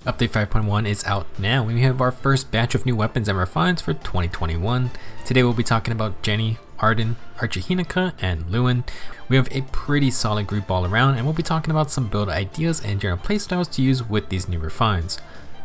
Update 5.1 is out now, and we have our first batch of new weapons and refines for 2021. Today we'll be talking about Genny, Arden, Archer Hinoka, and Lewyn. We have a pretty solid group all around, and we'll be talking about some build ideas and general playstyles to use with these new refines.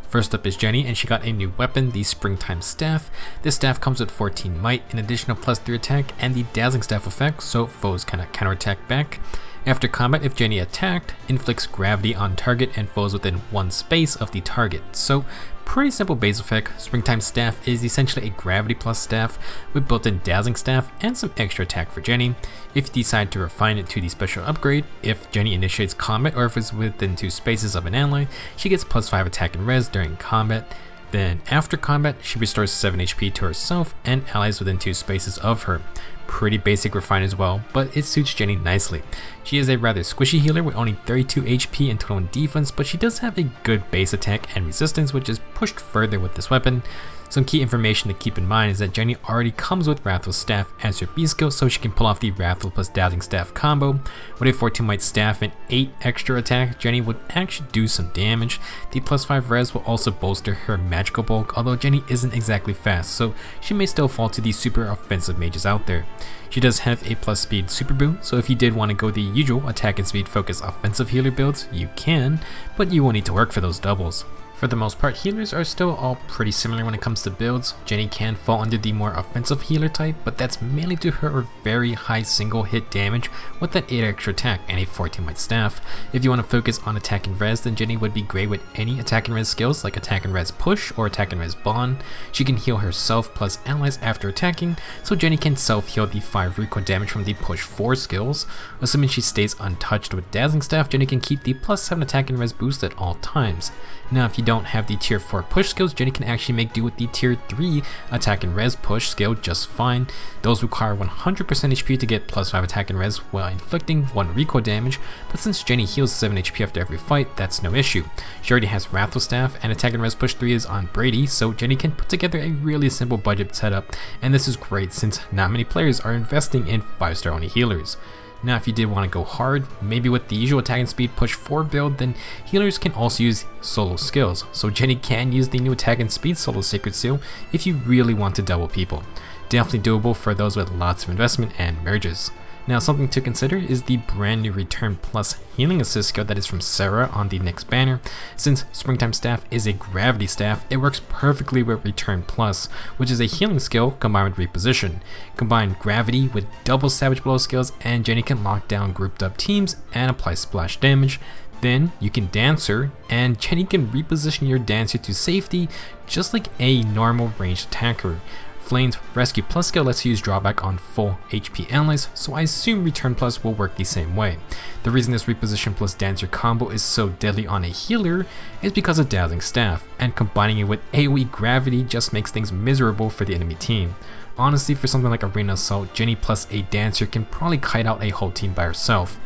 First up is Genny, and she got a new weapon, the Springtime Staff. This staff comes with 14 might, an additional +3 attack, and the Dazzling Staff effect, so foes cannot counterattack back. After combat, if Genny attacked, inflicts gravity on target and foes within one space of the target. So pretty simple base effect. Springtime Staff is essentially a gravity plus staff with built-in Dazzling Staff and some extra attack for Genny. If you decide to refine it to the special upgrade, if Genny initiates combat or if it's within 2 spaces of an ally, she gets +5 attack and res during combat. Then after combat, she restores 7 HP to herself and allies within 2 spaces of her. Pretty basic refine as well, but it suits Genny nicely. She is a rather squishy healer with only 32 HP and total defense, but she does have a good base attack and resistance, which is pushed further with this weapon. Some key information to keep in mind is that Genny already comes with Wrathful Staff as her B skill, so she can pull off the Wrathful plus Dazzling Staff combo. With a 14 might staff and 8 extra attack, Genny would actually do some damage. The +5 res will also bolster her magical bulk, although Genny isn't exactly fast, so she may still fall to the super offensive mages out there. She does have a plus speed super boot, so if you did want to go the usual attack and speed focused offensive healer builds, you can, but you will need to work for those doubles. For the most part, healers are still all pretty similar when it comes to builds. Genny can fall under the more offensive healer type, but that's mainly to her very high single hit damage with that 8 extra attack and a 14 might staff. If you want to focus on attack and res, then Genny would be great with any attack and res skills like attack and res push or attack and res bond. She can heal herself plus allies after attacking, so Genny can self heal the 5 recoil damage from the push 4 skills. Assuming she stays untouched with Dazzling Staff, Genny can keep the +7 attack and res boost at all times. Now if you don't have the tier 4 push skills, Genny can actually make do with the tier 3 attack and res push skill just fine. Those require 100% HP to get +5 attack and res while inflicting 1 recoil damage, but since Genny heals 7 HP after every fight, that's no issue. She already has Wrathful Staff and attack and res push 3 is on Brady, so Genny can put together a really simple budget setup, and this is great since not many players are investing in 5-star only healers. Now if you did want to go hard, maybe with the usual attack and speed push 4 build, then healers can also use solo skills. So Genny can use the new attack and speed solo sacred seal if you really want to double people. Definitely doable for those with lots of investment and merges. Now something to consider is the brand new Return Plus healing assist skill that is from Sarah on the next banner. Since Springtime Staff is a gravity staff, it works perfectly with Return Plus, which is a healing skill combined with reposition. Combine gravity with double Savage Blow skills and Genny can lock down grouped up teams and apply splash damage. Then you can Dancer, and Genny can reposition your Dancer to safety just like a normal ranged attacker. Flame's Rescue Plus skill lets you use drawback on full HP allies, so I assume Return Plus will work the same way. The reason this Reposition plus Dancer combo is so deadly on a healer is because of Dazzling Staff, and combining it with AoE Gravity just makes things miserable for the enemy team. Honestly, for something like Arena Assault, Genny plus a Dancer can probably kite out a whole team by herself.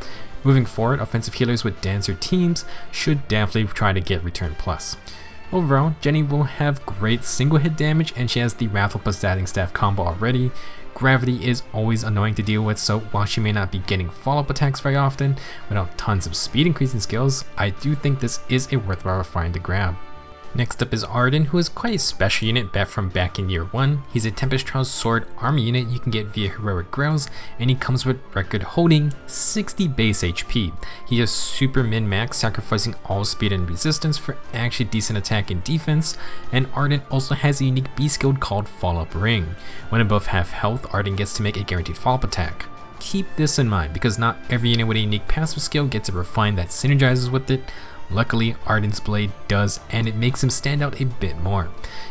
Moving forward, offensive healers with Dancer teams should definitely try to get Return Plus. Overall, Genny will have great single hit damage, and she has the Wrathful plus Dazzling Staff combo already. Gravity is always annoying to deal with, so while she may not be getting follow-up attacks very often, without tons of speed increasing skills, I do think this is a worthwhile refine to grab. Next up is Arden, who is quite a special unit from back in year 1. He's a Tempest Trials Sword armor unit you can get via Heroic Grails, and he comes with record holding 60 base HP. He is super min-max, sacrificing all speed and resistance for actually decent attack and defense, and Arden also has a unique B skill called Follow-Up Ring. When above half health, Arden gets to make a guaranteed follow-up attack. Keep this in mind, because not every unit with a unique passive skill gets a refine that synergizes with it. Luckily, Arden's Blade does, and it makes him stand out a bit more.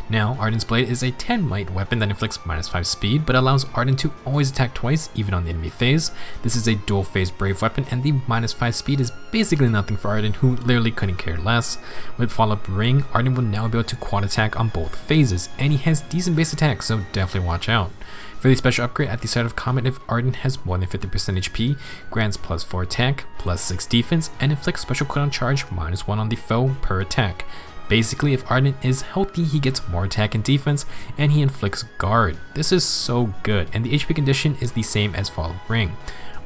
Now, Arden's Blade is a 10 might weapon that inflicts -5 speed, but allows Arden to always attack twice, even on the enemy phase. This is a dual phase brave weapon, and the -5 speed is basically nothing for Arden, who literally couldn't care less. With Follow-Up Ring, Arden will now be able to quad attack on both phases, and he has decent base attack, so definitely watch out. For the special upgrade at the start of combat, if Arden has more than 50% HP, grants +4 attack, +6 defense, and inflicts special cooldown charge -1 on the foe per attack. Basically, if Arden is healthy, he gets more attack and defense, and he inflicts guard. This is so good, and the HP condition is the same as Follow-Up Ring.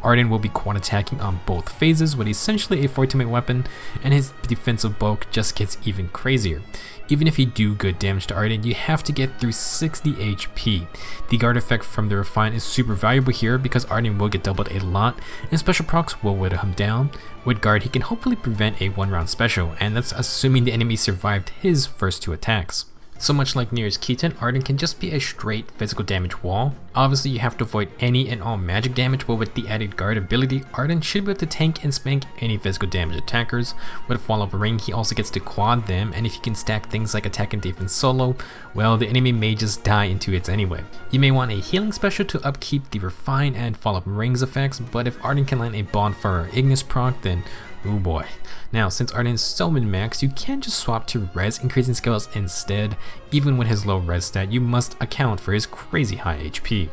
Arden will be quad attacking on both phases with essentially a 4-teammate weapon, and his defensive bulk just gets even crazier. Even if you do good damage to Arden, you have to get through 60 HP. The guard effect from the Refine is super valuable here because Arden will get doubled a lot, and special procs will whittle him down. With guard, he can hopefully prevent a 1-round special, and that's assuming the enemy survived his first 2 attacks. So much like Nier's Keaton, Arden can just be a straight physical damage wall. Obviously you have to avoid any and all magic damage, but with the added guard ability, Arden should be able to tank and spank any physical damage attackers. With a follow-up ring, he also gets to quad them, and if you can stack things like attack and defense solo, well, the enemy may just die into it anyway. You may want a healing special to upkeep the Refine and follow-up rings effects, but if Arden can land a Bonfire or Ignis proc, then oh boy. Now, since Arden is so min-maxed, you can just swap to res increasing skills instead. Even with his low res stat, you must account for his crazy high HP.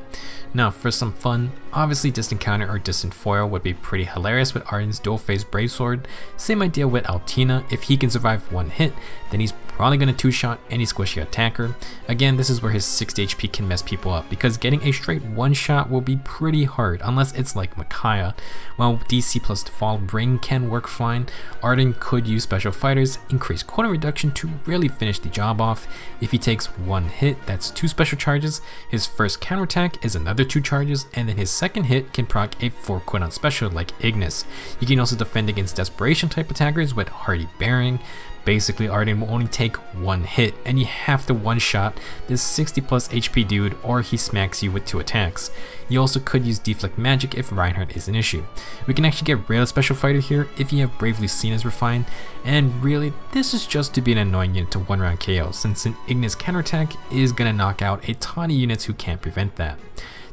Now, for some fun, obviously distant counter or distant foil would be pretty hilarious with Arden's dual phase brave sword. Same idea with Altina. If he can survive 1 hit, then he's probably going to 2-shot any squishy attacker. Again, this is where his 60 HP can mess people up, because getting a straight 1-shot will be pretty hard unless it's like Micaiah. While DC plus fall ring can work fine, Arden could use special fighters, increase quota reduction to really finish the job off. If he takes 1 hit, that's 2 special charges. His first counterattack is another 2 charges, and then his second hit can proc a 4 cooldown special like Ignis. You can also defend against desperation type attackers with Hardy Bearing. Basically, Arden will only take 1 hit, and you have to 1-shot this 60 plus HP dude, or he smacks you with 2 attacks. You also could use deflect magic if Reinhardt is an issue. We can actually get rid of special fighter here if you have Bravely Seen as Refined, and really, this is just to be an annoying unit to 1-round KO, since an Ignis counterattack is gonna knock out a ton of units who can't prevent that.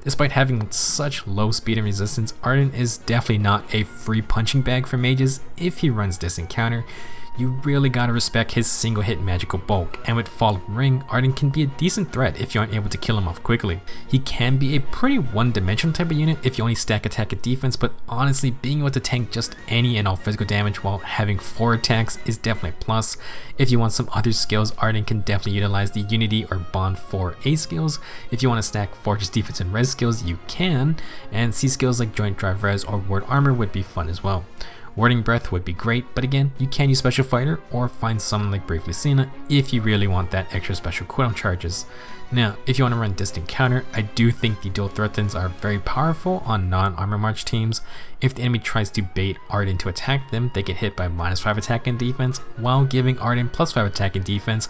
Despite having such low speed and resistance, Arden is definitely not a free punching bag for mages if he runs distant counter. You really gotta respect his single hit magical bulk, and with Fall of Ring, Arden can be a decent threat if you aren't able to kill him off quickly. He can be a pretty one-dimensional type of unit if you only stack attack and defense, but honestly, being able to tank just any and all physical damage while having 4 attacks is definitely a plus. If you want some other skills, Arden can definitely utilize the Unity or Bond 4A skills. If you want to stack Fortress Defense and Res skills, you can, and C skills like Joint Drive Res or Ward Armor would be fun as well. Warding Breath would be great, but again, you can use Special Fighter or find someone like Bravely Seen if you really want that extra special cooldown charges. Now, if you want to run distant counter, I do think the dual threatens are very powerful on non-armor march teams. If the enemy tries to bait Arden to attack them, they get hit by -5 attack and defense while giving Arden +5 attack and defense,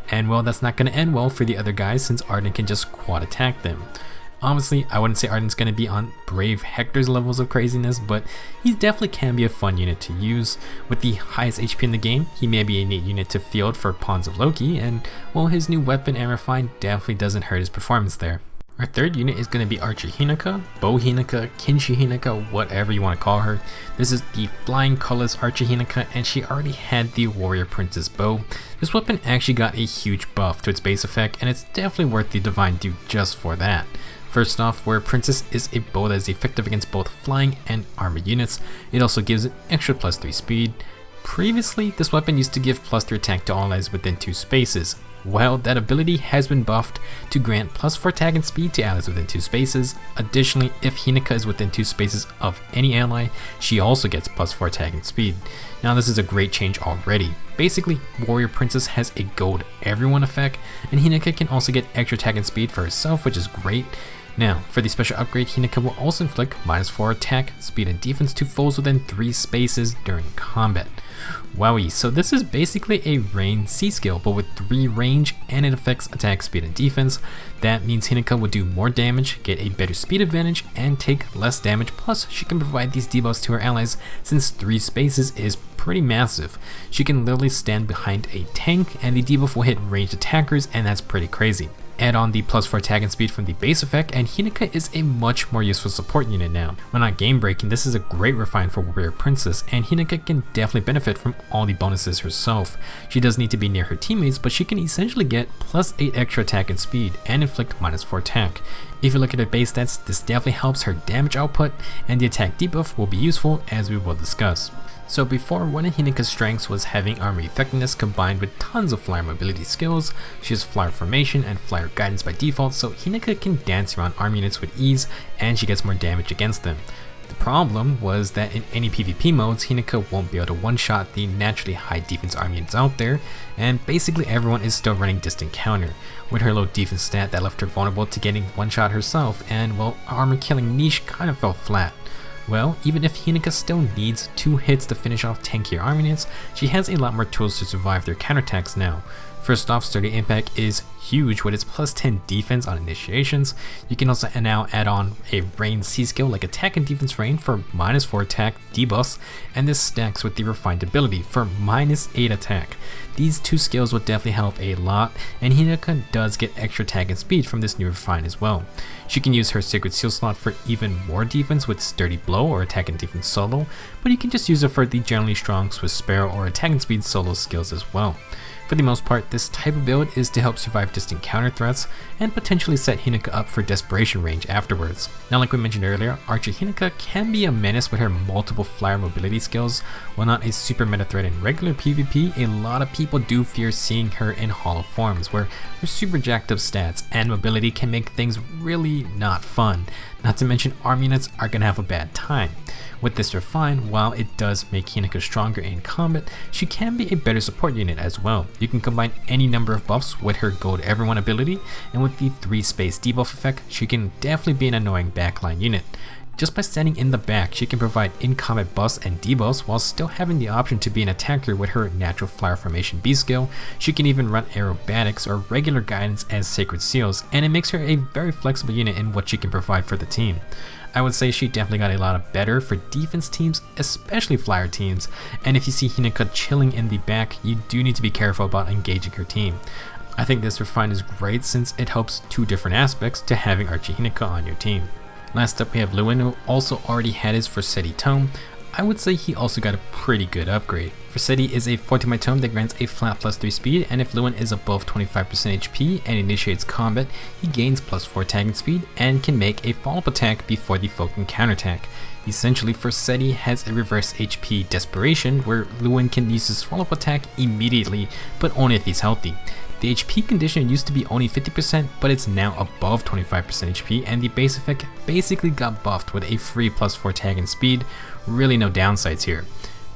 and well, that's not going to end well for the other guys since Arden can just quad attack them. Honestly, I wouldn't say Arden's going to be on Brave Hector's levels of craziness, but he definitely can be a fun unit to use. With the highest HP in the game, he may be a neat unit to field for Pawns of Loki, and well, his new weapon and Refine definitely doesn't hurt his performance there. Our third unit is going to be Archer Hinoka, Bow Hinoka, Kinshi Hinoka, whatever you want to call her. This is the flying colorless Archer Hinoka, and she already had the Warrior Princess bow. This weapon actually got a huge buff to its base effect, and it's definitely worth the Divine Duke just for that. First off, Warrior Princess is a bow that is effective against both flying and armored units. It also gives it extra +3 speed. Previously, this weapon used to give +3 attack to all allies within 2 spaces. Well, that ability has been buffed to grant +4 attack and speed to allies within 2 spaces. Additionally, if Hinoka is within 2 spaces of any ally, she also gets +4 attack and speed. Now this is a great change already. Basically, Warrior Princess has a gold everyone effect, and Hinoka can also get extra attack and speed for herself, which is great. Now, for the special upgrade, Hinoka will also inflict -4 attack, speed, and defense to foes within 3 spaces during combat. Wowie, so this is basically a range C skill, but with 3 range, and it affects attack, speed, and defense. That means Hinoka will do more damage, get a better speed advantage, and take less damage, plus she can provide these debuffs to her allies since 3 spaces is pretty massive. She can literally stand behind a tank, and the debuff will hit ranged attackers, and that's pretty crazy. Add on the +4 attack and speed from the base effect, and Hinoka is a much more useful support unit now. When not game breaking, this is a great refine for Warrior Princess, and Hinoka can definitely benefit from all the bonuses herself. She does need to be near her teammates, but she can essentially get +8 extra attack and speed, and inflict -4 attack. If you look at her base stats, this definitely helps her damage output, and the attack debuff will be useful, as we will discuss. So before, one of Hinoka's strengths was having armor effectiveness combined with tons of flyer mobility skills. She has flyer formation and flyer guidance by default, so Hinoka can dance around army units with ease, and she gets more damage against them. The problem was that in any PvP modes, Hinoka won't be able to one-shot the naturally high defense army units out there, and basically everyone is still running distant counter, with her low defense stat that left her vulnerable to getting one-shot herself, and well, armor killing niche kind of fell flat. Well, even if Hinoka still needs 2 hits to finish off tankier army units, she has a lot more tools to survive their counterattacks now. First off, Sturdy Impact is huge with its plus 10 defense on initiations. You can also now add on a Rain C skill like Attack and Defense Rain for -4 attack debuffs, and this stacks with the Refined ability for -8 attack. These 2 skills will definitely help a lot, and Hinoka does get extra attack and speed from this new Refine as well. She can use her Sacred Seal slot for even more defense with Sturdy Blow or Attack and Defense solo, but you can just use it for the generally strong Swiss Sparrow or Attack and Speed solo skills as well. For the most part, this type of build is to help survive distant counter threats and potentially set Hinoka up for desperation range afterwards. Now, like we mentioned earlier, Archer Hinoka can be a menace with her multiple flyer mobility skills. While not a super meta threat in regular PvP, a lot of people do fear seeing her in hollow forms, where her super jacked up stats and mobility can make things really not fun. Not to mention, army units are gonna have a bad time. With this Refine, while it does make Hinoka stronger in combat, she can be a better support unit as well. You can combine any number of buffs with her Gold Everyone ability, and with the 3 space debuff effect, she can definitely be an annoying backline unit. Just by standing in the back, she can provide in-combat buffs and debuffs while still having the option to be an attacker with her natural flyer formation B skill. She can even run aerobatics or regular guidance as Sacred Seals, and it makes her a very flexible unit in what she can provide for the team. I would say she definitely got a lot of better for defense teams, especially flyer teams, and if you see Hinoka chilling in the back, you do need to be careful about engaging her team. I think this Refine is great since it helps 2 different aspects to having Archer Hinoka on your team. Last up we have Lewyn, who also already had his Forseti tome. I would say he also got a pretty good upgrade. Forseti is a 14 tome that grants a flat +3 speed, and if Lewyn is above 25% HP and initiates combat, he gains +4 attack and speed and can make a follow-up attack before the foe can counterattack. Essentially, Forseti has a reverse HP desperation where Lewyn can use his follow-up attack immediately, but only if he's healthy. The HP condition used to be only 50%, but it's now above 25% HP, and the base effect basically got buffed with a free +4 attack and speed. Really no downsides here.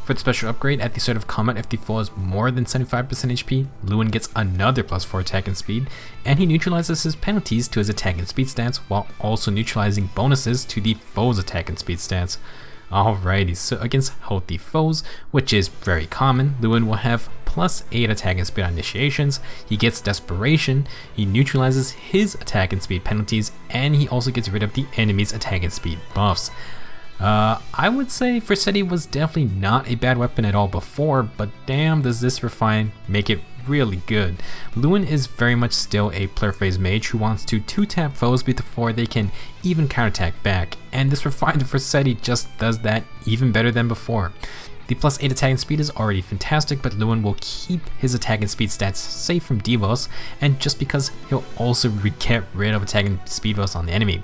For the special upgrade, at the start of combat, if the foe is more than 75% HP, Lewyn gets another +4 attack and speed, and he neutralizes his penalties to his attack and speed stats while also neutralizing bonuses to the foe's attack and speed stats. Alrighty, so against healthy foes, which is very common, Lewyn will have +8 attack and speed on initiations, he gets desperation, he neutralizes his attack and speed penalties, and he also gets rid of the enemy's attack and speed buffs. I would say Forseti was definitely not a bad weapon at all before, but damn does this Refine make it really good. Lewyn is very much still a player phase mage who wants to 2-tap foes before they can even counterattack back, and this refined Forseti just does that even better than before. The +8 attack and speed is already fantastic, but Lewyn will keep his attack and speed stats safe from debuffs, and just because he'll also get rid of attack and speed buffs on the enemy.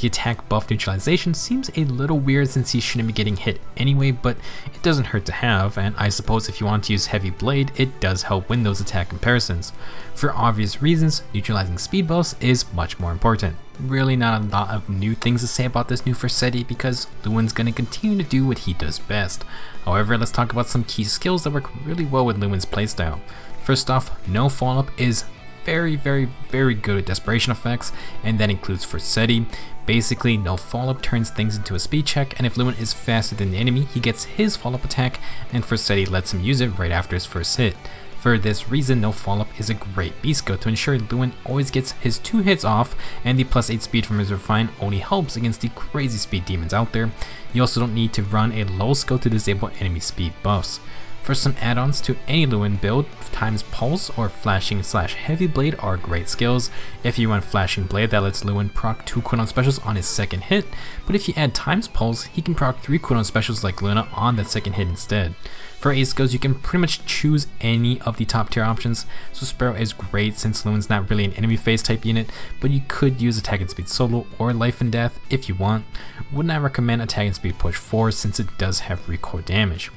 The attack buff neutralization seems a little weird since he shouldn't be getting hit anyway, but it doesn't hurt to have, and I suppose if you want to use Heavy Blade, it does help win those attack comparisons. For obvious reasons, neutralizing speed buffs is much more important. Really not a lot of new things to say about this new Forseti because Lewyn's going to continue to do what he does best. However, let's talk about some key skills that work really well with Lewyn's playstyle. First off, no follow-up is very good at desperation effects, and that includes Forseti. Basically, no follow-up turns things into a speed check, and if Lewyn is faster than the enemy, he gets his follow-up attack, and Forseti lets him use it right after his first hit. For this reason, no follow-up is a great B skill to ensure Lewyn always gets his 2 hits off, and the +8 speed from his Refine only helps against the crazy speed demons out there. You also don't need to run a low skill to disable enemy speed buffs. For some add-ons to any Lewyn build, Times Pulse or Flashing/Heavy Blade are great skills. If you run Flashing Blade, that lets Lewyn proc 2 cooldown specials on his second hit, but if you add Times Pulse, he can proc 3 cooldown specials like Luna on that second hit instead. For A skills, you can pretty much choose any of the top tier options, so Sparrow is great since Lewyn's not really an enemy phase type unit, but you could use Attack and Speed solo or Life and Death if you want. Would not recommend Attack and Speed push 4 since it does have recoil damage.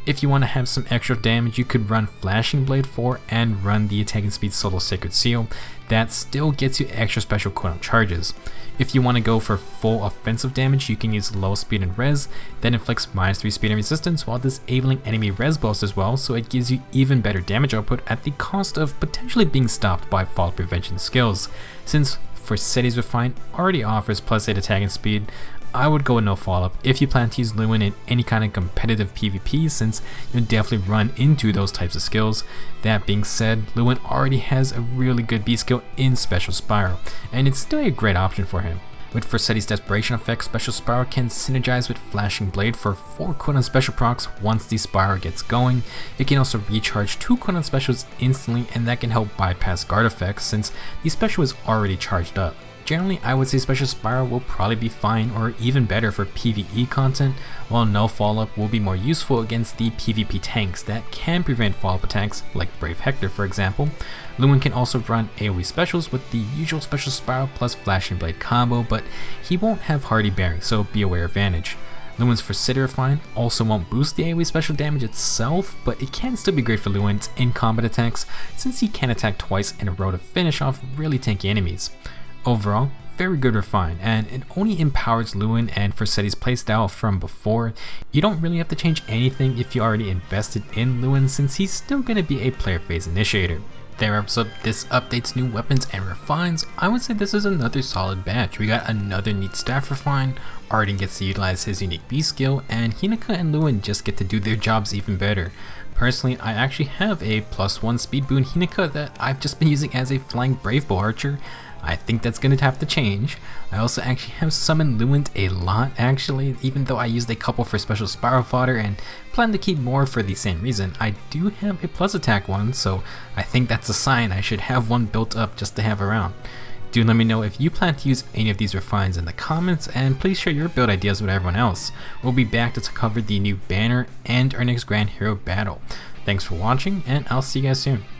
If you want to have some extra damage, you could run Flashing Blade 4 and run the attacking speed solo Sacred Seal. That still gets you extra special cooldown charges. If you want to go for full offensive damage, you can use low speed and res, that inflicts -3 speed and resistance while disabling enemy res buffs as well, so it gives you even better damage output at the cost of potentially being stopped by fall prevention skills. Since Forseti's Refine already offers +8 attack and speed, I would go with no follow-up if you plan to use Lewyn in any kind of competitive PvP, since you'll definitely run into those types of skills. That being said, Lewyn already has a really good B skill in Special Spiral, and it's still a great option for him. With Forseti's Desperation effect, Special Spiral can synergize with Flashing Blade for 4 cooldown special procs once the spiral gets going. It can also recharge 2 cooldown specials instantly, and that can help bypass guard effects since the special is already charged up. Generally, I would say Special Spiral will probably be fine or even better for PvE content, while no follow-up will be more useful against the PvP tanks that can prevent follow-up attacks, like Brave Hector for example. Lewyn can also run AoE specials with the usual Special Spiral plus Flashing Blade combo, but he won't have Hardy Bearing, so be aware of advantage. Lewyn's Forseti Refine also won't boost the AoE special damage itself, but it can still be great for Lewyn's in combat attacks, since he can attack twice in a row to finish off really tanky enemies. Overall, very good Refine, and it only empowers Lewyn and Forseti's playstyle from before. You don't really have to change anything if you already invested in Lewyn, since he's still going to be a player phase initiator. There wraps up this update's new weapons and refines. I would say this is another solid batch. We got another neat staff refine, Arden gets to utilize his unique B skill, and Hinoka and Lewyn just get to do their jobs even better. Personally, I actually have a +1 speed boon Hinoka that I've just been using as a flying Brave Bow Archer. I think that's going to have to change. I also actually have summoned Lewyn a lot actually, even though I used a couple for Special Spiral fodder and plan to keep more for the same reason. I do have a plus attack one, so I think that's a sign I should have one built up just to have around. Do let me know if you plan to use any of these refines in the comments, and please share your build ideas with everyone else. We'll be back to cover the new banner and our next Grand Hero battle. Thanks for watching, and I'll see you guys soon.